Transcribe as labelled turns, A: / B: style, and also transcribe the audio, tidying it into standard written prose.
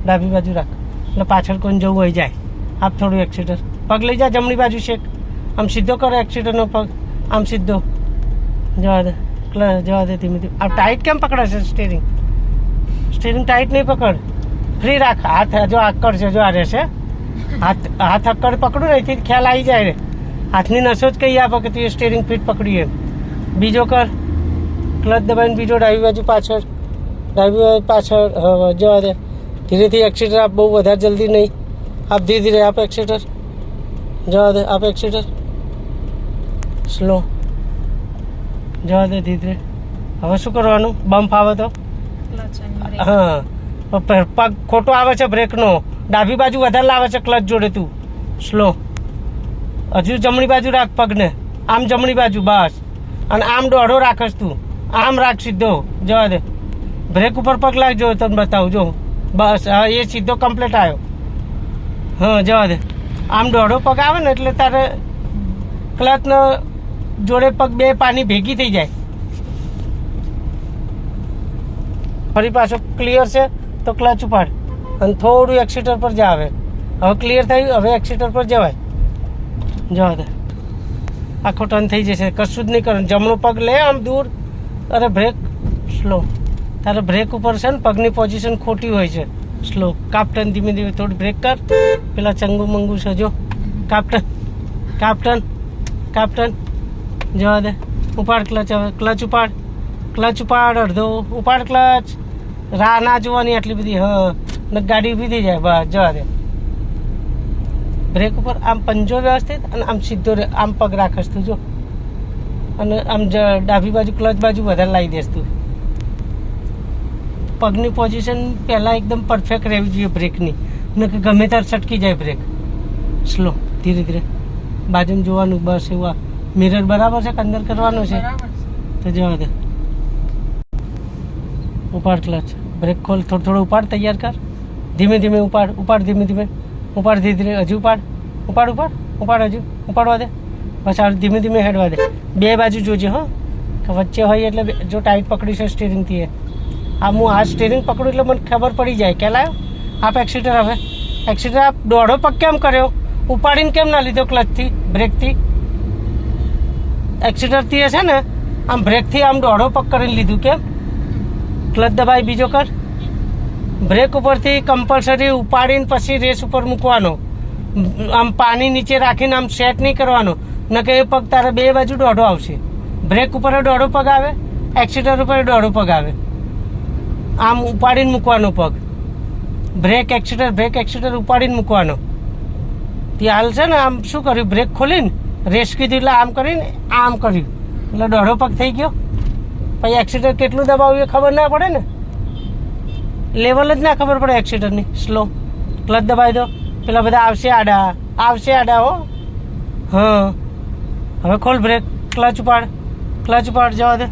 A: ડાબી બાજુ રાખ એટલે પાછળ કોઈને જવું હોય જાય. આપ થોડું એક્સિટર, પગ લઈ જા જમણી બાજુ શેક, આમ સીધો કરો એક્સિટરનો પગ, આમ સીધો. જવા દે, જવા દે ધીમે ધીમે. આ ટાઈટ કેમ પકડે છે સ્ટીરિંગ? સ્ટીરિંગ ટાઈટ નહીં પકડ, ફ્રી રાખ. હાથ જો આકડ છે, જો આ રહેશે હાથ અક્કડ પકડું ને એથી ખ્યાલ આવી જાય ને. હાથની નસો જ કહી આપો કે તું સ્ટીરિંગ ફીટ પકડ્યું એમ. બીજો કર, ક્લચ દબાઈને બીજો ડાબી બાજુ પાછળ, ડાબી બાજુ પાછળ. જવા દે ધીરેથી એક્સિટર આપ, બહુ વધારે જલ્દી નહીં આપ, ધીરે ધીરે આપ એક્સિટર. જવા દે આપ એક્સિટર, સ્લો. જવા દે ધીરે ધીરે. હવે શું કરવાનું? બમ્પ આવે તો હા, પગ ખોટો આવે છે બ્રેકનો, ડાબી બાજુ વધારે લાવે છે ક્લચ જોડે. તું સ્લો, હજુ જમણી બાજુ રાખ પગને, આમ જમણી બાજુ બસ. અને આમ દોઢો રાખશ તું, આમ રાખ સીધો. જવા દે, બ્રેક ઉપર પગ લાગજો, તને બતાવું જો. બસ હા, એ સીધો કમ્પ્લીટ આવ્યો. હા જવા દે. આમ દોઢો પગ આવે ને એટલે તારે ક્લચનો જોડે પગ બે પાની ભેગી થઈ જાય. ફરી પાછો ક્લિયર છે તો ક્લચ ઉપાડ અને થોડું એક્સિટર પર જ આવે. હવે ક્લિયર થયું, હવે એક્સિટર પર જવાય. જવા દે, આખો ટર્ન થઈ જશે, કશું જ નહીં કરવાનું. જમણો પગ લે આમ દૂર. અરે બ્રેક સ્લો, તારે બ્રેક ઉપર છે ને પગની પોઝિશન ખોટી હોય છે. સ્લો, કાપટન ધીમે ધીમે થોડી બ્રેક કર. પેલા ચંગુ મંગુ છે જો, કાપટન કાપટન કાપટન. જવા દે, ઉપાડ ક્લચ. હવે ક્લચ ઉપાડ, ક્લચ ઉપાડ, અડધો ઉપાડ ક્લચ. રાહ ના જોવાની આટલી બધી. હા, ગાડી ઊભી થઈ જાય. બસ જવા દે. બ્રેક ઉપર આમ પંજો વ્યવસ્થિત અને આમ સીધો આમ પગ રાખશ તું જો. અને આમ ડાબી બાજુ ક્લચ બાજુ વધારે લાવી દેશ તું. પગની પોઝિશન પહેલાં એકદમ પરફેક્ટ રહેવી જોઈએ બ્રેકની, ને કે ગમે ત્યારે છટકી જાય બ્રેક. સ્લો, ધીરે ધીરે બાજુમાં જોવાનું. બસ એવું. મિરર બરાબર છે કે અંદર કરવાનો છે? તો જવા દે. ઉપાડ ક્લચ, બ્રેક ખોલ, થોડું થોડું ઉપાડ, તૈયાર કર. ધીમે ધીમે ઉપાડ, ઉપાડ ધીમે ધીમે ઉપાડ, ધીરે ધીરે હજુ ઉપાડ, ઉપાડ ઉપાડ ઉપાડ, હજુ ઉપાડવા દે. બસ આ ધીમે ધીમે હેડવા દે. બે બાજુ જોજે હો, કે વચ્ચે હોય એટલે જો ટાઈટ પકડી છે સ્ટીરિંગથી. આ હું આ સ્ટીરિંગ પકડું એટલે મને ખબર પડી જાય કે લાયો આપ એક્સિટર. હવે એક્સિટર આપ દોઢો પગ કેમ કર્યો? ઉપાડીને કેમ ના લીધો ક્લચથી, બ્રેકથી? એક્સિટરથી છે ને આમ બ્રેકથી આમ દોઢો પગ કરીને લીધું કેમ? ક્લચ દબાઈ બીજો કર. બ્રેક ઉપરથી કમ્પલસરી ઉપાડીને પછી રેસ ઉપર મૂકવાનો. આમ પાણી નીચે રાખીને આમ સેટ નહીં કરવાનો, ન કે એ પગ તારે બે બાજુ દોઢો આવશે. બ્રેક ઉપર દોઢો પગ આવે, એક્સિટર ઉપર દોઢો પગ આવે. આમ ઉપાડીને મૂકવાનો પગ. બ્રેક એક્સિટર, બ્રેક એક્સિટર ઉપાડીને મૂકવાનો. ત્યાં હાલ છે ને આમ શું કર્યું? બ્રેક ખોલીને રેસ કીધું એટલે આમ કરીને આમ કર્યું એટલે દોઢો પગ થઈ ગયો. પછી એક્સિટર કેટલું દબાવ્યું એ ખબર ના પડે ને, લેવલ જ ના ખબર પડે એક્સિટરની. સ્લો, ક્લચ દબાવી દો. પેલા બધા આવશે આડા, આવશે આડા હો. હા હવે ખોલ બ્રેક, ક્લચ ઉપાડ, ક્લચ ઉપાડ. જવા દે.